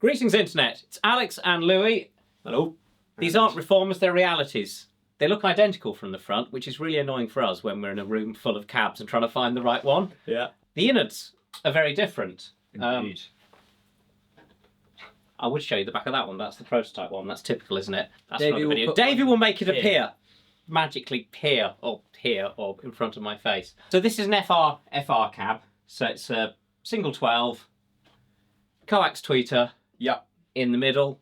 Greetings, Internet. It's Alex and Louis. Hello. These aren't reformers, they're realities. They look identical from the front, which is really annoying for us when we're in a room full of cabs and trying to find the right one. Yeah. The innards are very different. Indeed. I would show you the back of that one. That's the prototype one. That's typical, isn't it? That's Davey another will video. put Davey one will make it here. appear. Magically here or in front of my face. So this is an FRFR cab. So it's a single 12, coax tweeter Yep. in the middle.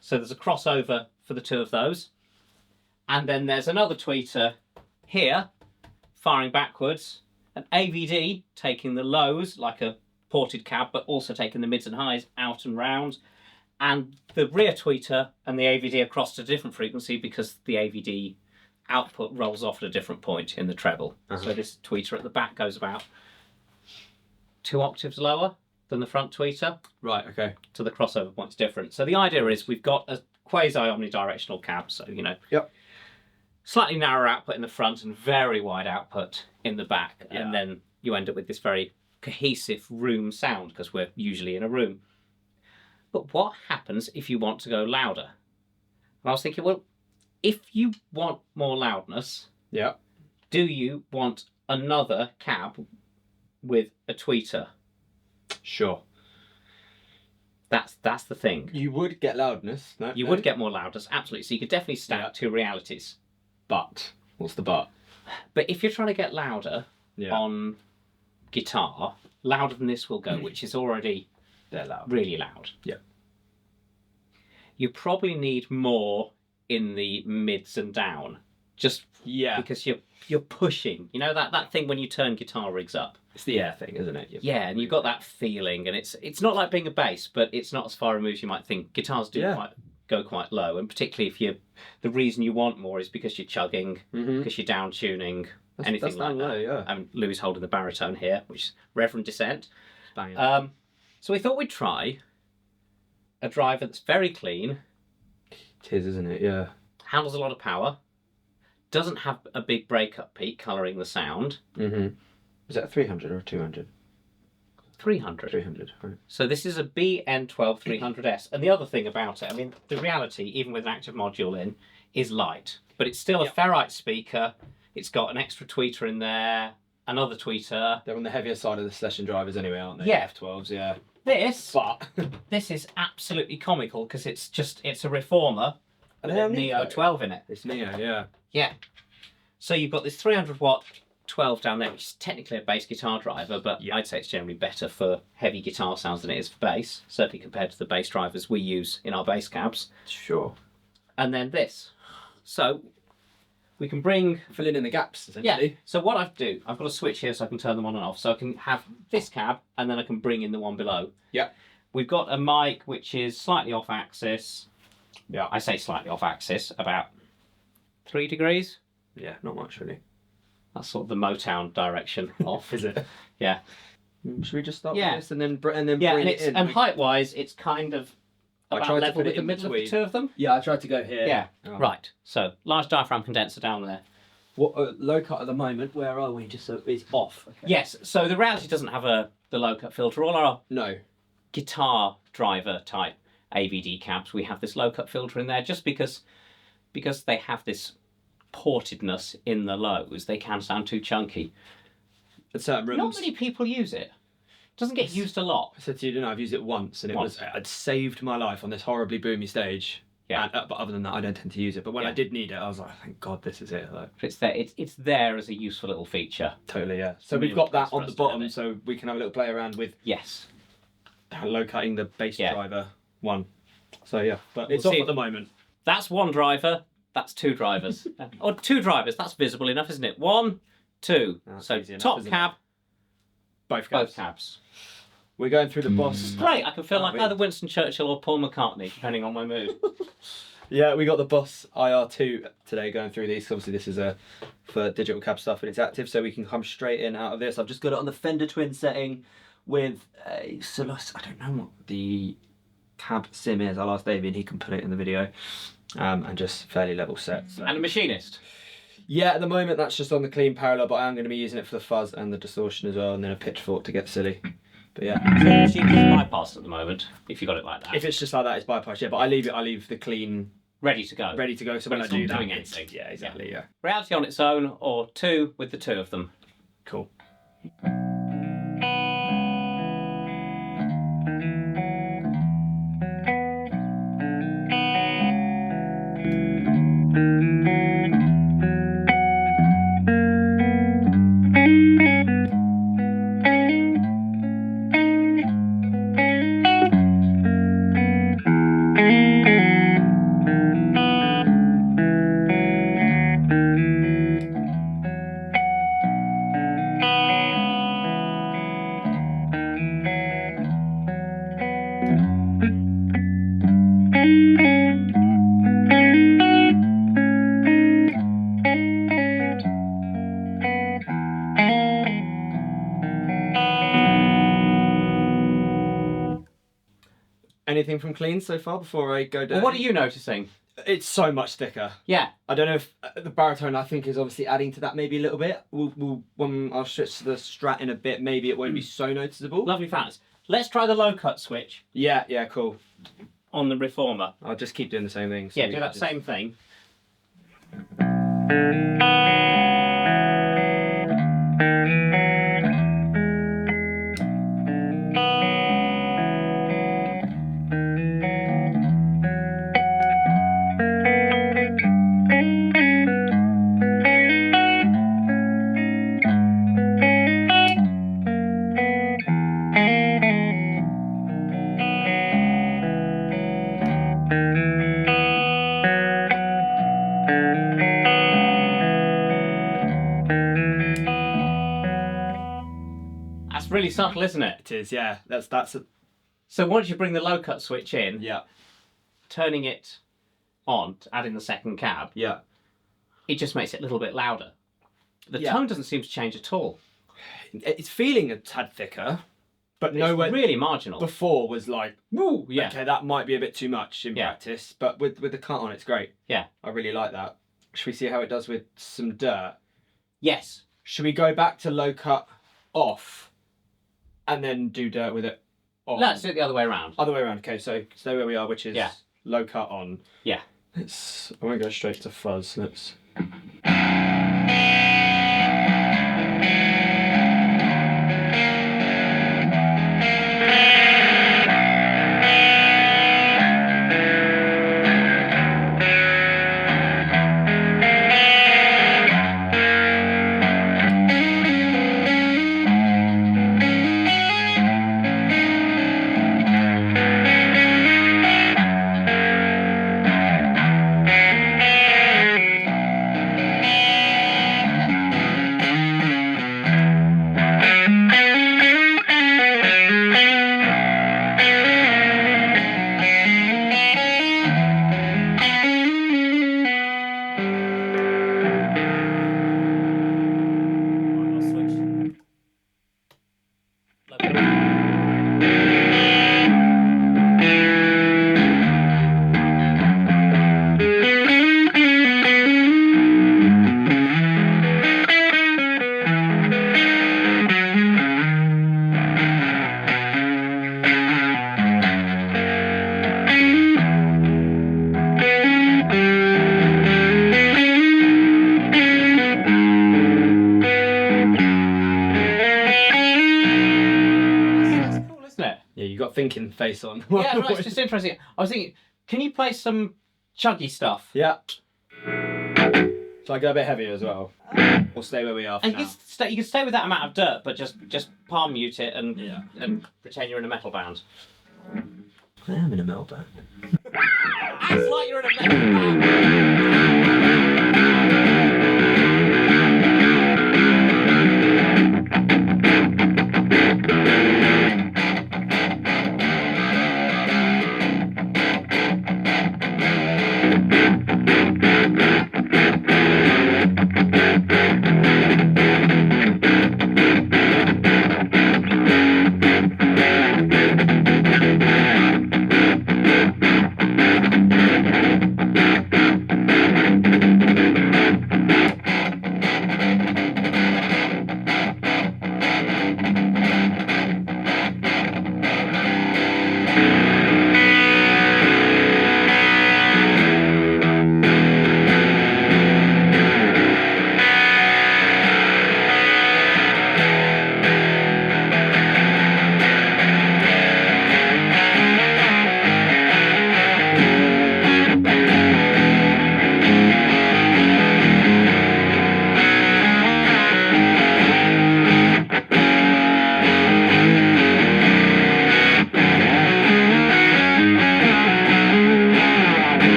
So there's a crossover for the two of those. And then there's another tweeter here, firing backwards. An AVD taking the lows, like a ported cab, but also taking the mids and highs out and round. And the rear tweeter and the AVD are crossed at a different frequency because the AVD output rolls off at a different point in the treble. So this tweeter at the back goes about 2 octaves lower than the front tweeter. Right, okay. So the crossover point's different. So the idea is we've got a quasi-omnidirectional cab, so, you know, Yep. slightly narrower output in the front and very wide output in the back. Yeah. And then you end up with this very cohesive room sound because we're usually in a room. But what happens if you want to go louder? And I was thinking, well, if you want more loudness, Yeah. do you want another cab with a tweeter? Sure. That's the thing. You would get loudness. No, You no. would get more loudness, absolutely. So you could definitely stack Yeah. two realities. But. What's the but? But if you're trying to get louder Yeah. on guitar, louder than this will go, which is already They're loud. really loud. Yeah. You probably need more in the mids and down, just Yeah. because you're pushing. You know that thing when you turn guitar rigs up. It's the air thing, isn't it? Yeah, and you've got that feeling, and it's not like being a bass, but it's not as far removed as you might think. Guitars do go quite low, and particularly if the reason you want more is because you're chugging, because you're down tuning, anything that's like down that. low, yeah. And Louis is holding the baritone here, which is Reverend Descent. Bang. So we thought we'd try a driver that's very clean, It is, isn't it? Yeah. handles a lot of power, doesn't have a big breakup peak colouring the sound. Is that a 300 or a 200? 300. 300, right. So this is a BN12 300S. And the other thing about it, I mean, the reality, even with an active module in, is light. But it's still a ferrite speaker. It's got an extra tweeter in there, another tweeter. They're on the heavier side of the Celestion drivers anyway, aren't they? Yeah. F12s, yeah. But But. this is absolutely comical because it's a reformer with a Neo 12 in it. It's Neo, yeah. Yeah. So you've got this 300 watt 12 down there, which is technically a bass guitar driver, but I'd say it's generally better for heavy guitar sounds than it is for bass, certainly compared to the bass drivers we use in our bass cabs. Sure. And then this. So we can bring... Filling in the gaps, essentially. Yeah, so what I do, I've got a switch here so I can turn them on and off. So I can have this cab and then I can bring in the one below. Yeah. We've got a mic which is slightly off axis. Yeah. I say slightly off axis, about 3 degrees. Yeah, not much really. That's sort of the Motown direction off. Is it? Yeah. Should we just start Yeah. with this and then Yeah, bring and it in? and height-wise, it's kind of I about tried to level put it with the in middle of the between. two of them. Yeah, I tried to go here. Yeah. Oh. Right. So large diaphragm condenser down there. What low cut at the moment? Where are we? Just so it's off. Okay. Yes. So the reality doesn't have the low cut filter. All our No. guitar driver type AVD cabs, we have this low cut filter in there just because they have this portedness in the lows. They can sound too chunky. At certain rooms. Not many people use it. Doesn't get used a lot. I said to you, didn't I? I've used it once, and I'd saved my life on this horribly boomy stage. Yeah. And, but other than that, I don't tend to use it. But when I did need it, I was like, thank God, this is it. Like, It's there. It's there as a useful little feature. totally, yeah. So Really we've got that for on us the to have bottom, it. so we can have a little play around with Yes. low cutting the bass Yeah. driver one. So yeah, but We'll it's off see. at the moment. That's one driver. That's two drivers. Or two drivers. That's visible enough, isn't it? 1, 2. That's So easy enough, top isn't cab, Both both cabs. cabs. We're going through the boss. Great. I can feel like Are we? either Winston Churchill or Paul McCartney, depending on my mood. Yeah, we got the Boss IR2 today going through these. Obviously, this is for digital cab stuff and it's active, so we can come straight in out of this. I've just got it on the Fender Twin setting with a Celestion. I don't know what the cab sim is. I'll ask Davey and he can put it in the video. And just fairly level set. So. And a machinist. Yeah, at the moment that's just on the clean parallel, but I am going to be using it for the fuzz and the distortion as well, and then a pitchfork to get silly. But yeah. So the machine is bypassed at the moment, if you got it like that. If it's just like that, it's bypassed, yeah. But I leave the clean ready to go. ready to go. So when I it's do not that, doing it's- anything. yeah, exactly, yeah. Reality on its own, or two with the two of them. Cool. Anything from clean so far before I go down? Well, what are you noticing? It's so much thicker. Yeah. I don't know if the baritone, I think, is obviously adding to that maybe a little bit. We'll when I'll switch to the Strat in a bit, maybe it won't be so noticeable. Lovely fans. Let's try the low cut switch Yeah, cool. on the reformer. I'll just keep doing the same thing. So Yeah, we do can that just- same thing. That's really subtle, isn't it? It is, yeah. That's a, So once you bring the low cut switch in, yeah. turning it on, adding the second cab, Yeah. it just makes it a little bit louder. The Yeah. tone doesn't seem to change at all. It's feeling a tad thicker, but It's nowhere really marginal. before was like, woo, Yeah. okay, that might be a bit too much in Yeah. practice. But with the cut on, it's great. Yeah. I really like that. Should we see how it does with some dirt? Yes. Should we go back to low cut off and then do dirt with it on? Let's do it the other way around. Other way around. Okay, so stay where we are, which is Yeah. low cut on. Yeah. I won't go straight to fuzz. Let's. That's cool, isn't it? Yeah, you got thinking face on. Yeah, no, it's just interesting. I was thinking, can you play some chuggy stuff? Yeah. So I go a bit heavier as well. We'll stay where we are for And now. you can stay with that amount of dirt, but just palm mute it and Yeah. and pretend you're in a metal band. I am in a metal band. Act like you're in a metal band.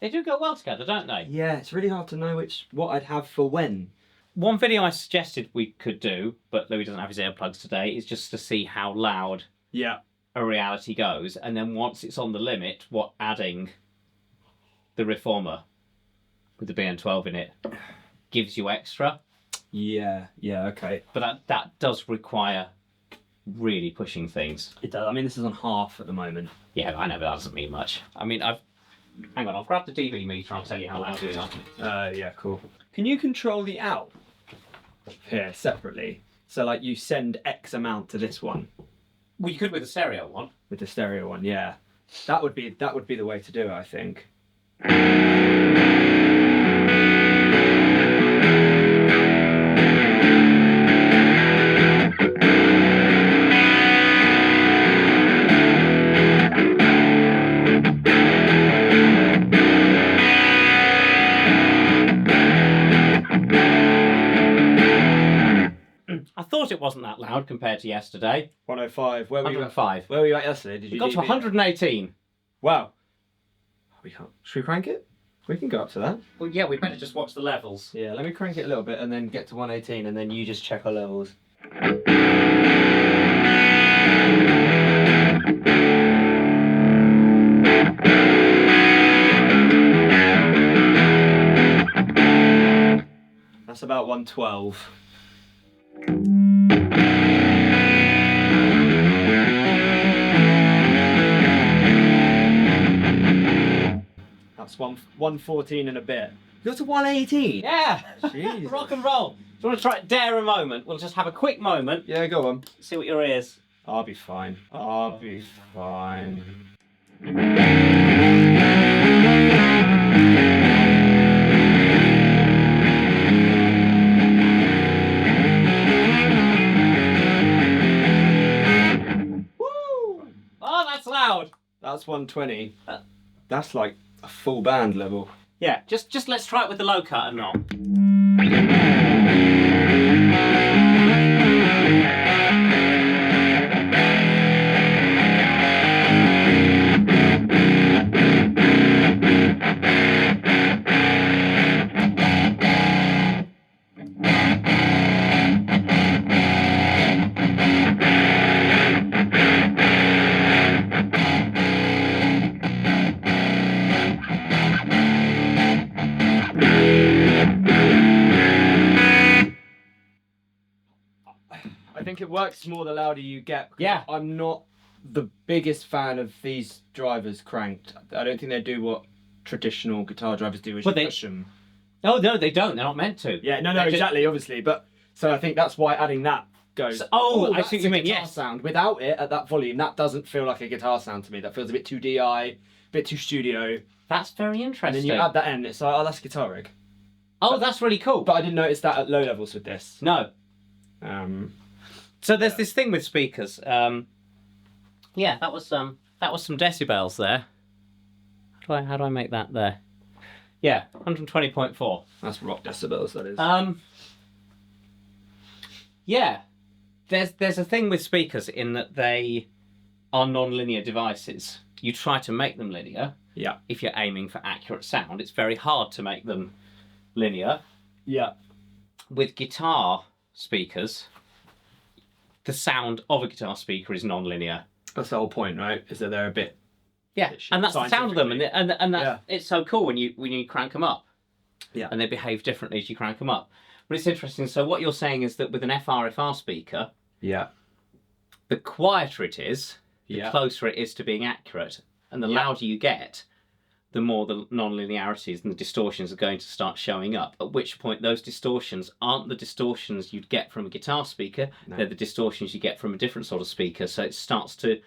They do go well together, don't they? Yeah, it's really hard to know what I'd have for when. One video I suggested we could do, but Louis doesn't have his earplugs today, is just to see how loud a reality goes, and then once it's on the limit, what adding the reformer with the BN12 in it gives you extra. Yeah, okay. But that does require really pushing things. It does. I mean, this is on half at the moment. Yeah, I know, but that doesn't mean much. I mean, hang on, I'll grab the DB meter, I'll tell you how loud we are. Yeah, cool. Can you control the out here separately? So like you send X amount to this one. Well, you could with the stereo one. With the stereo one, yeah. That would be the way to do it, I think. I thought it wasn't that loud compared to yesterday. 105. Where were you at? 105. Where were you at yesterday? Did you We got to 118. Wow. We can't. Should we crank it? We can go up to that. Well, yeah, we better just watch the levels. Yeah, let me crank it a little bit and then get to 118 and then you just check our levels. That's about 112. That's 114 and a bit. You got to 118? Yeah! Jeez. Rock and roll. Do you want to try dare a moment? We'll just have a quick moment. Yeah, go on. See what your ears. I'll be fine. I'll be fine. Woo! Oh, that's loud. That's 120. That's like a full band level. Yeah, just let's try it with the low cut and not. I think it works more the louder you get. Yeah. I'm not the biggest fan of these drivers cranked. I don't think they do what traditional guitar drivers do, which is push them. Oh, no, they don't. They're not meant to. Yeah, no, exactly, obviously. But so I think that's why adding that goes. So, I see what you mean. Guitar Yes. sound. Without it at that volume, that doesn't feel like a guitar sound to me. That feels a bit too DI, a bit too studio. That's very And interesting. then you add that in, it's like, oh, that's a guitar rig. Oh, that's really cool. But I didn't notice that at low levels with this. No. So there's this thing with speakers. Yeah, that was some decibels there. How do I make that there? Yeah, 120.4. That's rock decibels, that is. Yeah, there's a thing with speakers in that they are non-linear devices. You try to make them linear. Yeah. If you're aiming for accurate sound, it's very hard to make them linear. Yeah. With guitar speakers, the sound of a guitar speaker is non-linear. That's the whole point, right? Is that they're a bit. Yeah, and that's the sound of them, and that it's so cool when you crank them up. Yeah. And they behave differently as you crank them up. But it's interesting. So what you're saying is that with an FRFR speaker, Yeah. the quieter it is, the Yeah. closer it is to being accurate, and the louder you get, the more the non-linearities and the distortions are going to start showing up. At which point, those distortions aren't the distortions you'd get from a guitar speaker. No. They're the distortions you get from a different sort of speaker. So it starts to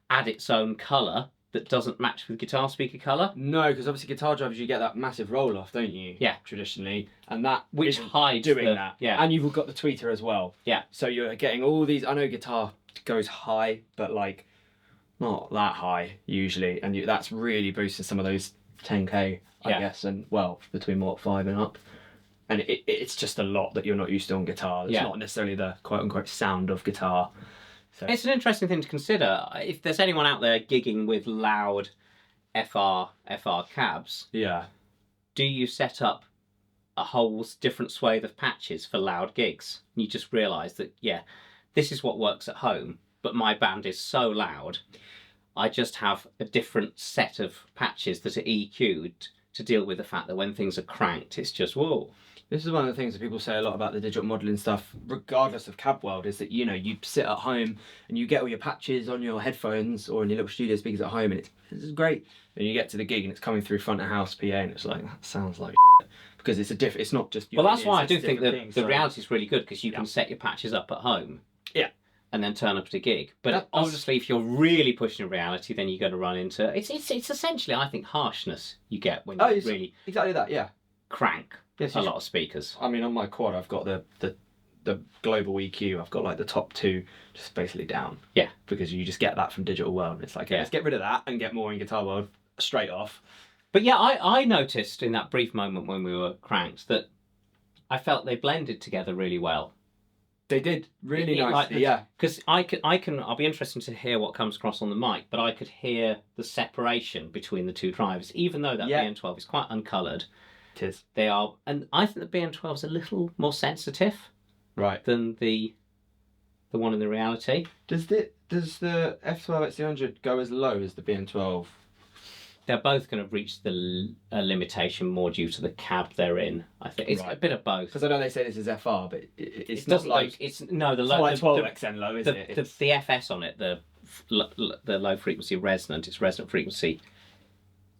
add its own colour that doesn't match with guitar speaker colour. No, because obviously guitar drivers, you get that massive roll off, don't you? Yeah. Traditionally, and that Which isn't hides doing the- that. yeah. And you've got the tweeter as well. Yeah. So you're getting all these. I know guitar goes high, but like not that high usually, and that's really boosting some of those 10K, I Yeah. guess, and well between what 5 and up. And it's just a lot that you're not used to on guitar. It's Yeah. not necessarily the quote unquote sound of guitar. So It's an interesting thing to consider. If there's anyone out there gigging with loud FRFR cabs, Yeah. do you set up a whole different swathe of patches for loud gigs? And you just realise that, yeah, this is what works at home, but my band is so loud, I just have a different set of patches that are EQ'd to deal with the fact that when things are cranked, it's just, whoa. This is one of the things that people say a lot about the digital modelling stuff, regardless of cab world, is that, you know, you sit at home and you get all your patches on your headphones or in your little studio speakers at home, and it's great. And you get to the gig and it's coming through front of house PA, and it's like, that sounds like shit. Because it's it's not just... Well, that's why I do think that the reality is really good, because you can set your patches up at home. Yeah. And then turn up at a gig. But obviously, if you're really pushing a reality, then you're going to run into... It's essentially, I think, harshness you get when you really... Exactly that, yeah. Crank a lot of speakers. I mean, on my quad, I've got the global EQ. I've got like the top two just basically down. Yeah. Because you just get that from digital world. It's like, let's get rid of that and get more in guitar world straight off. But yeah, I noticed in that brief moment when we were cranked that I felt they blended together really well. They did really nicely, yeah. Because I'll be interested to hear what comes across on the mic, but I could hear the separation between the two drivers, even though that BN12 is quite uncoloured. It is. They are, and I think the BN12 is a little more sensitive, right, than the one in the reality. Does the F12 XC100 go as low as the BN12? They're both going to reach the limitation more due to the cab they're in. I think it's a bit of both. Because I know they say this is FR, but it's not like it's no the low. Like 12XN low, isn't it? The FS on it, the low frequency resonant, its resonant frequency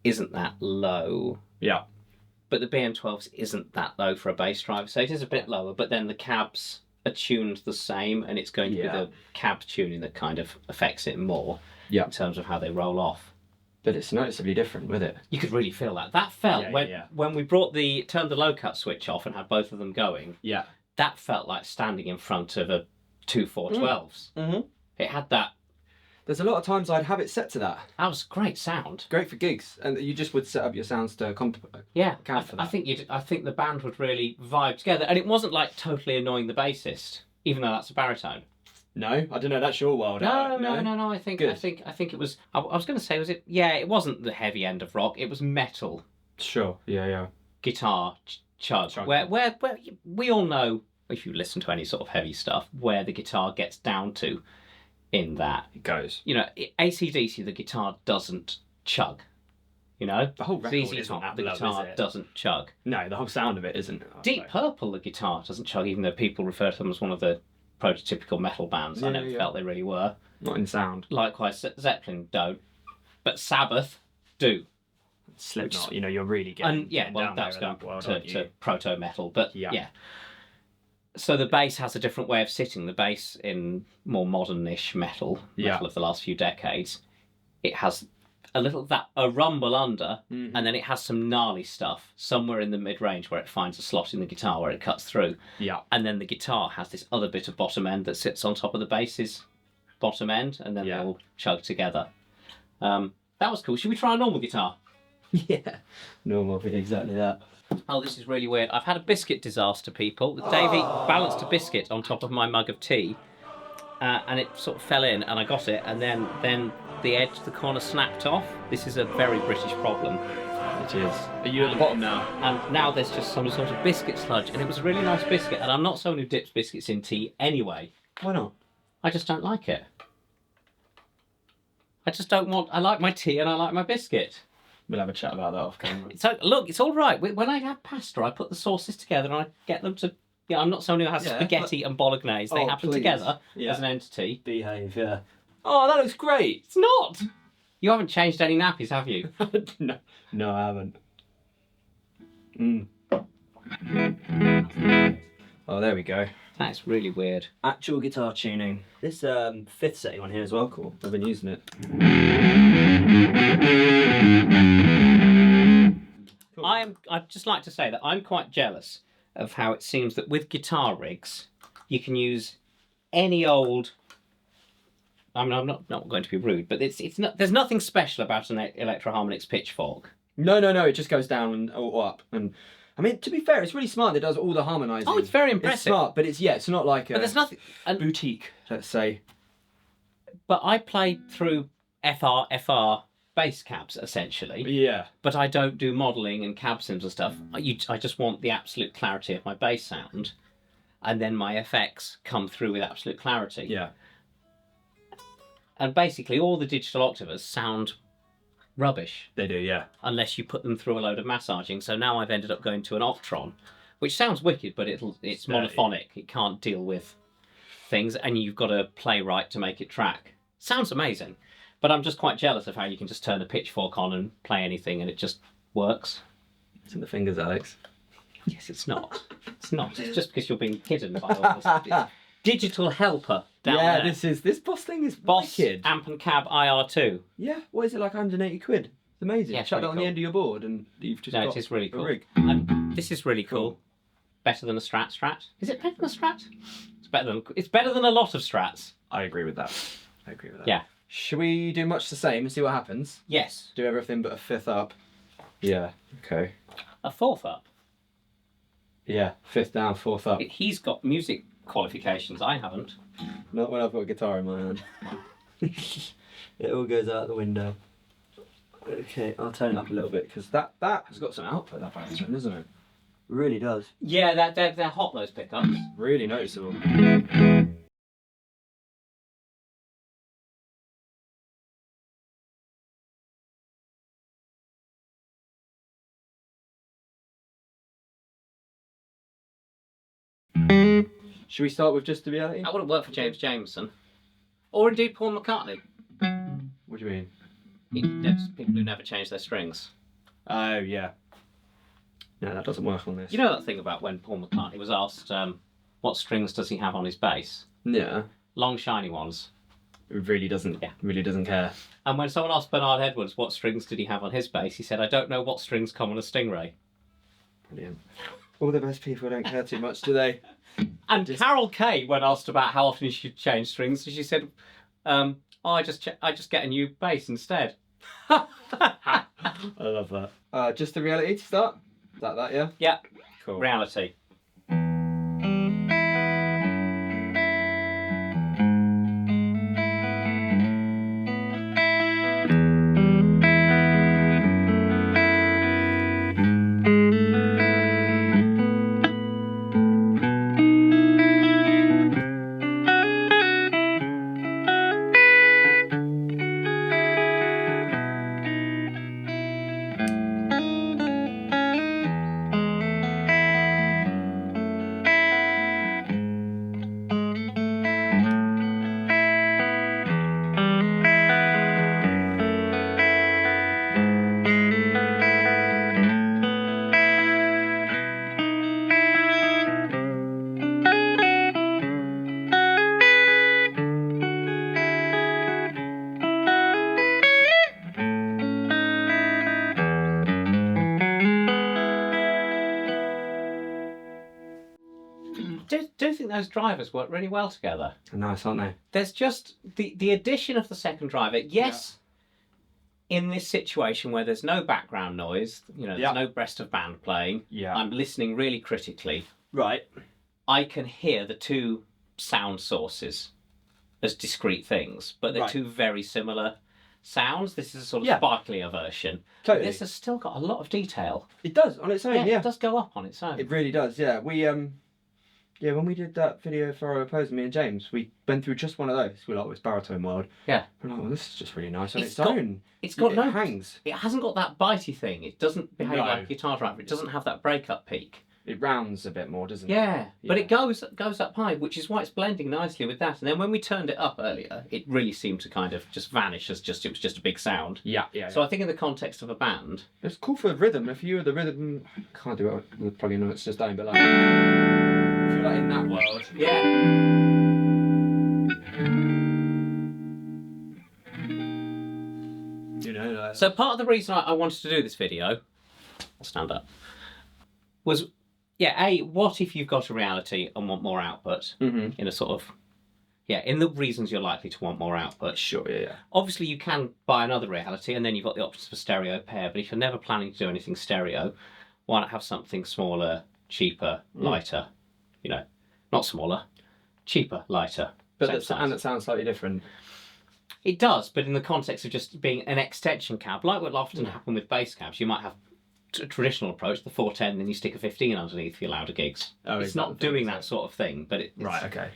isn't that low. Yeah. But the BN12s isn't that low for a bass driver, so it is a bit lower. But then the cabs are tuned the same, and it's going to be the cab tuning that kind of affects it more. Yeah. In terms of how they roll off. But it's noticeably different with it. You could really feel that. That felt when we turned the low cut switch off and had both of them going. Yeah. That felt like standing in front of a 2 412s. Mm-hmm. It had that. There's a lot of times I'd have it set to that. That was great sound. Great for gigs, and you just would set up your sounds to account for that. I think the band would really vibe together, and it wasn't like totally annoying the bassist, even though that's a baritone. No, I don't know. That's your world. No. I think it was. I was going to say, was it? Yeah, it wasn't the heavy end of rock. It was metal. Sure. Yeah. Guitar chug. Where we all know, if you listen to any sort of heavy stuff, where the guitar gets down to. In that it goes. You know, AC/DC, the guitar doesn't chug. You know, the whole record isn't that the guitar doesn't chug. No, the whole sound of it isn't. Deep Purple, the guitar doesn't chug, even though people refer to them as one of the prototypical metal bands. I never felt they really were. Not in sound. Likewise, Zeppelin don't, but Sabbath do. Slipknot, you know, you're really getting. That's going to proto metal, but yeah. So the bass has a different way of sitting. The bass in more modern-ish metal of the last few decades, it has a rumble under, and then it has some gnarly stuff somewhere in the mid-range where it finds a slot in the guitar where it cuts through. Yeah. And then the guitar has this other bit of bottom end that sits on top of the bass's bottom end, and then they all chug together. That was cool. Should we try a normal guitar? Yeah. Normal, exactly that. Oh, this is really weird. I've had a biscuit disaster, people. Davey balanced a biscuit on top of my mug of tea, and it sort of fell in, and I got it, and then the edge of the corner snapped off. This is a very British problem. It is. Are you at the bottom now? And now there's just some sort of biscuit sludge, and it was a really nice biscuit, and I'm not someone who dips biscuits in tea anyway. Why not? I just don't like it. I like my tea and I like my biscuit. We'll have a chat about that off camera. Look, it's all right. When I have pasta, I put the sauces together and I get them to... Yeah, I'm not someone who has spaghetti and bolognese. They happen together as an entity. Behave, yeah. Oh, that looks great. It's not. You haven't changed any nappies, have you? No, I haven't. Oh, there we go. That's really weird. Actual guitar tuning. This fifth setting on here as well, cool. I've been using it. Cool. I'd just like to say that I'm quite jealous of how it seems that with guitar rigs, you can use any old... I mean, I'm not going to be rude, but it's not. There's nothing special about an Electro-Harmonix pitchfork. No. It just goes down or up. And I mean, to be fair, it's really smart. It does all the harmonising. Oh, it's very impressive. It's smart, but it's not like a there's nothing, boutique, let's say. But I played through FRFR bass cabs essentially. Yeah. But I don't do modelling and cab sims and stuff. I just want the absolute clarity of my bass sound, and then my effects come through with absolute clarity. Yeah. And basically all the digital octavers sound rubbish. They do, yeah. Unless you put them through a load of massaging. So now I've ended up going to an Octron, which sounds wicked, but it's monophonic. It can't deal with things, and you've got to play right to make it track. Sounds amazing, but I'm just quite jealous of how you can just turn a pitchfork on and play anything and it just works. It's in the fingers, Alex. Yes, it's not. It's not. It's just because you're being hidden by all this digital helper down there. This Boss thing is Boss wicked. Amp and Cab IR2. Yeah, what is it, like 180 quid? It's amazing. Yeah, it's Chuck it really on cool. the end of your board and you've just got It is really a cool. rig. This is really cool. Better than a Strat. Is it better than a Strat? It's better than a lot of Strats. I agree with that. Yeah. Should we do much the same and see what happens? Yes. Do everything but a fifth up. Yeah, okay. A fourth up. Yeah, fifth down, fourth up. He's got music qualifications. I haven't. Not when I've got a guitar in my hand. It all goes out the window. Okay, I'll turn it up a little bit because that has got some output, that Baritone, isn't it? Really does. Yeah, they're hot, those pickups. Really noticeable. Should we start with just the reality? That wouldn't work for James Jameson. Or indeed Paul McCartney. What do you mean? There's people who never change their strings. Oh, yeah. No, that doesn't work on this. You know that thing about when Paul McCartney was asked what strings does he have on his bass? Yeah. Long shiny ones. It really doesn't. Yeah. Really doesn't care. And when someone asked Bernard Edwards what strings did he have on his bass, he said, I don't know what strings come on a Stingray. Brilliant. All the best people don't care too much, do they? And Carol Kay, when asked about how often she should change strings, she said, I just get a new bass instead. I love that. Just the reality to start? Is that, yeah? Yeah. Cool. Reality. Do you think those drivers work really well together? Nice, aren't they? There's just the addition of the second driver. Yes, in this situation where there's no background noise, there's no rest of band playing. Yeah. I'm listening really critically. Right. I can hear the two sound sources as discrete things, but they're two very similar sounds. This is a sort of sparklier version. Totally. This has still got a lot of detail. It does on its own. Yeah, It does go up on its own. It really does. Yeah, we when we did that video for our opposing, me and James, we went through just one of those. We're like, it's Baritone world. Yeah. We're like, well, this is just really nice on its got- own. It's got no hangs. It hasn't got that bitey thing. It doesn't behave No. like a guitar driver. It doesn't have that breakup peak. It rounds a bit more, doesn't it? Yeah, but Yeah. it goes up high, which is why it's blending nicely with that. And then when we turned it up earlier, it really seemed to kind of just vanish as it was just a big sound. Yeah. So I think in the context of a band, It's cool for rhythm. If you were the rhythm, can't do it with plug-in notes just down, but like, if you're like in that world, like. So part of the reason I wanted to do this video, I'll stand up, was, what if you've got a reality and want more output in a sort of, in the reasons you're likely to want more output. Sure, yeah. Obviously you can buy another reality and then you've got the options for stereo pair, but if you're never planning to do anything stereo, why not have something smaller, cheaper, lighter, not smaller, cheaper, lighter. But same that size. sounds slightly different. It does, but in the context of just being an extension cab, like what will often happen with bass cabs, you might have a traditional approach, the 410, then you stick a 15 underneath for your louder gigs. Oh, it's not doing that sort of thing, but it's... Right, okay.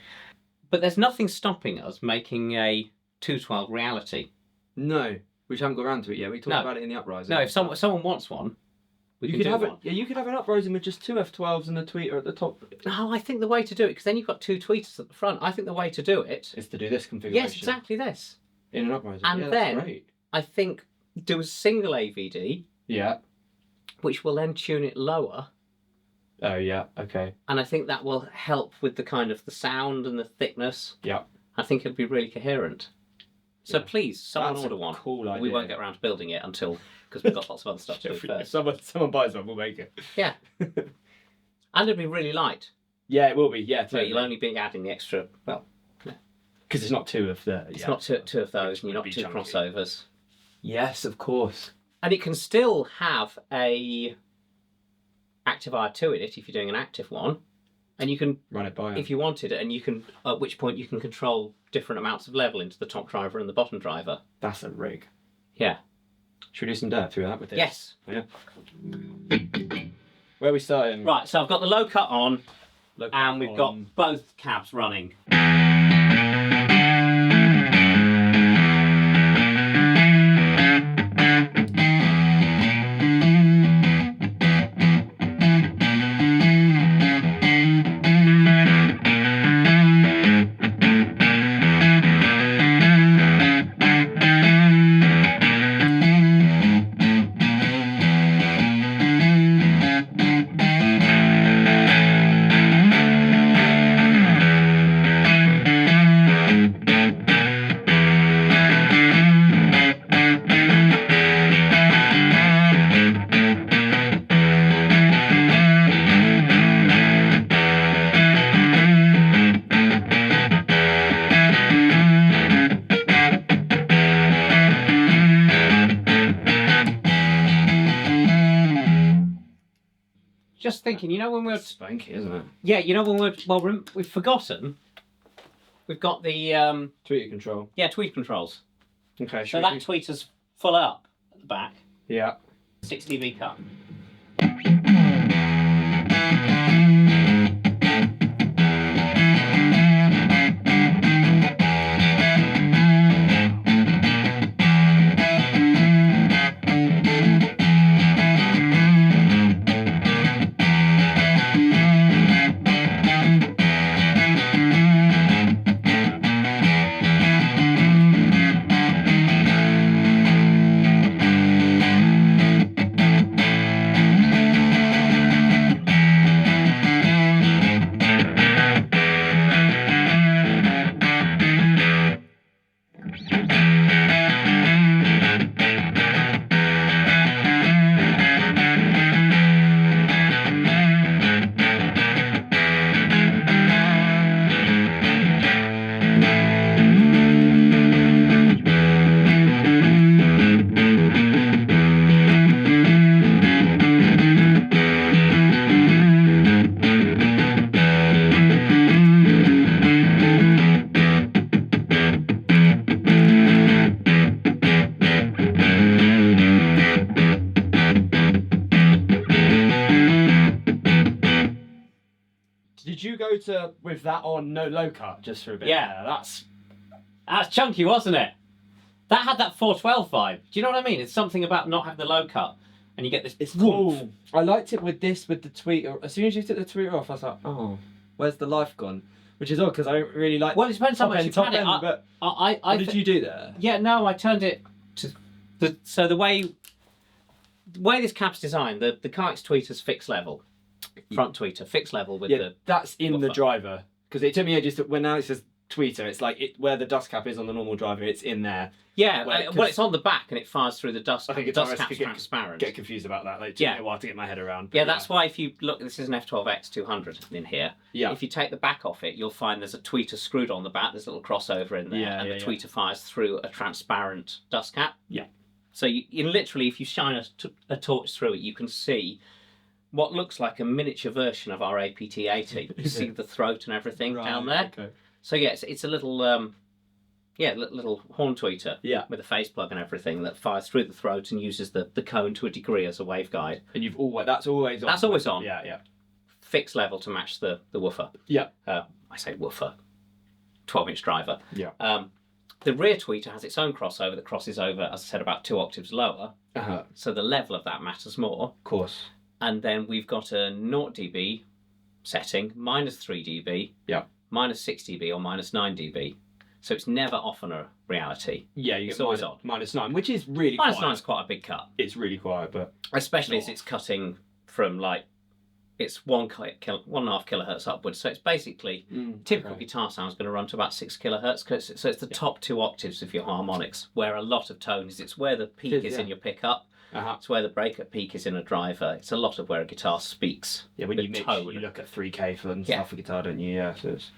But there's nothing stopping us making a 212 reality. No, we haven't got around to it yet. We talked about it in the uprising. No, if someone wants one, you could have one. Yeah, you could have an uprising with just 2 F12s and a tweeter at the top. No, I think the way to do it, because then you've got 2 tweeters at the front, I think the way to do it is to do this configuration. Yes, exactly this. In an uprising. And yeah, then, that's great. I think, do a single AVD. Yeah. Which will then tune it lower. Oh, yeah, okay. And I think that will help with the kind of the sound and the thickness. Yeah. I think it'll be really coherent. So please, someone order one. Cool idea. We won't get around to building it until, because we've got lots of other stuff to do first. Someone buys one, we'll make it. Yeah. And it'll be really light. Yeah, it will be, yeah. So you'll only be adding the extra, well... Because it's not 2 of the... It's not two of those, and you're not 2 crossovers. Yes, of course. And it can still have a active IR to it if you're doing an active one. And you can run it by if you wanted it, and you can, at which point you can control different amounts of level into the top driver and the bottom driver. That's a rig. Yeah. Should we do some dirt through that with this? Yes. Yeah. Where are we starting? Right, so I've got the low cut on, and we've got both cabs running. Just thinking, you know when we're... Spanky, isn't it? Yeah, you know when we're... Well, we've forgotten. We've got the... tweeter control. Yeah, tweet controls. Okay, so that tweeter's full up at the back. Yeah. 6 dB cut. Did you go to with that on no low cut just for a bit? Yeah. That's chunky, wasn't it? That had that 412 vibe. Do you know what I mean? It's something about not having the low cut, and you get this. It's cool. I liked it with this, with the tweeter. As soon as you took the tweeter off, I was like, oh, where's the life gone? Which is odd because I don't really like. Well, it depends how much you had it. But what did you do there? Yeah, no, I turned it to the way this cab's designed. The coax tweeter's fixed level, front tweeter fixed level with the. That's in the driver because it took me ages to, when now it says tweeter, it's like where the dust cap is on the normal driver, it's in there. Yeah, well, it's on the back and it fires through the dust. I think the dust cap's transparent. Get confused about that. Like, it took me a while to get my head around. Yeah, that's why if you look, this is an F12X 200 in here. Yeah. If you take the back off it, you'll find there's a tweeter screwed on the back. There's a little crossover in there, and the tweeter fires through a transparent dust cap. Yeah. So you literally, if you shine a torch through it, you can see what looks like a miniature version of our APT-80. You see the throat and everything down there. Okay. So yeah, it's a little Yeah, little horn tweeter. Yeah. With a face plug and everything that fires through the throat and uses the cone to a degree as a waveguide. And that's always on. That's always on. Yeah, yeah. Fixed level to match the woofer. Yeah. I say woofer. 12-inch driver. Yeah. The rear tweeter has its own crossover that crosses over, as I said, about 2 octaves lower. So the level of that matters more. Of course. And then we've got a 0 dB setting, minus 3 dB, Yeah. minus 6 dB or minus 9 dB. So it's never off on a reality. Yeah, it's always on. -9, which is really Minus quiet. 9 is quite a big cut. It's really quiet, but... Especially as it's cutting from like, it's 1.5 kilohertz upwards. So it's basically, typical guitar sound is going to run to about 6 kilohertz. So it's the top 2 octaves of your harmonics, where a lot of tone is. It's where the peak is in your pickup. It's where the break at peak is in a driver. It's a lot of where a guitar speaks. Yeah, when you mix, tone. you look at 3K for and stuff for guitar, don't you? Yeah, so it's...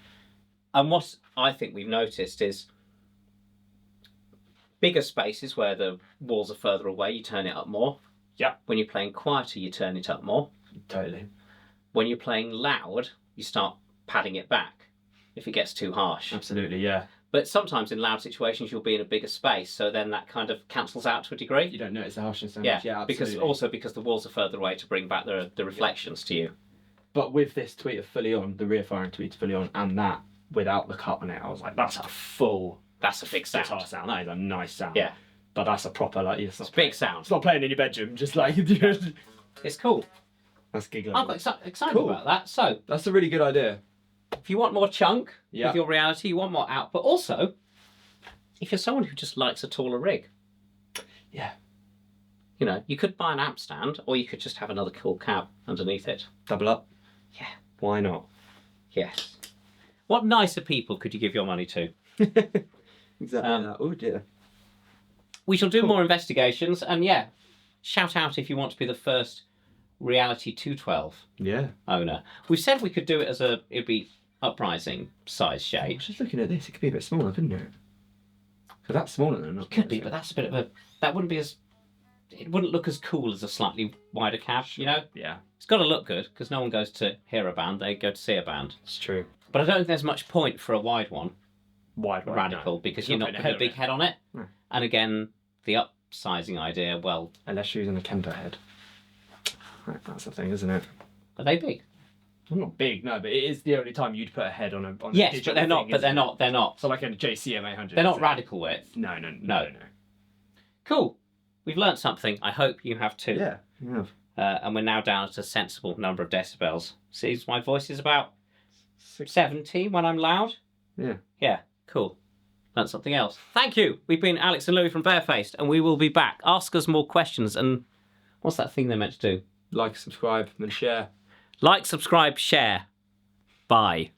And what I think we've noticed is bigger spaces where the walls are further away, you turn it up more. Yeah. When you're playing quieter, you turn it up more. Totally. When you're playing loud, you start padding it back if it gets too harsh. Absolutely, yeah. But sometimes in loud situations, you'll be in a bigger space, so then that kind of cancels out to a degree. You don't notice the harshness so Yeah, much. Yeah, absolutely. because the walls are further away to bring back the reflections to you. But with this tweeter fully on, the rear firing tweeter fully on, and that without the cut on it, I was like, that's a full... That's a big sound. Guitar sound. That is a nice sound. Yeah. But that's a proper, like... It's a big sound. It's not playing in your bedroom, just like... It's cool. That's giggling. I'm quite excited about that. So, that's a really good idea. if you want more chunk with your reality, you want more output. Also, if you're someone who just likes a taller rig, yeah, you know, you could buy an amp stand, or you could just have another cool cab underneath it. Double up. Yeah. Why not? Yes. What nicer people could you give your money to? Exactly that. Oh dear. We shall do more investigations, and yeah, shout out if you want to be the first Reality 212 owner. We've said we could do it as it'd be uprising size I shape. was just looking at this. It could be a bit smaller, couldn't it? Because that's smaller than It could be, but that's a bit of a... That wouldn't be as... It wouldn't look as cool as a slightly wider cab, you know? Yeah. It's got to look good, because no one goes to hear a band, they go to see a band. It's true. But I don't think there's much point for a wide one. Wide Radical, because you're not putting a big head on it. No. And again, the upsizing idea, well... Unless you're using a Kendo head. Right, that's the thing, isn't it? Are they big? Well, not big, no, but it is the only time you'd put a head on a yes, digital but they're not. thing, But they're isn't not. They're not. it? So like a JCM 800. They're not radical width. No. Cool. We've learnt something. I hope you have too. Yeah, you have. And we're now down at a sensible number of decibels. Seems my voice is about 70 when I'm loud. Yeah. Yeah. Cool. Learnt something else. Thank you. We've been Alex and Louis from Barefaced, and we will be back. Ask us more questions. And what's that thing they're meant to do? Like, subscribe, and share. Like, subscribe, share. Bye.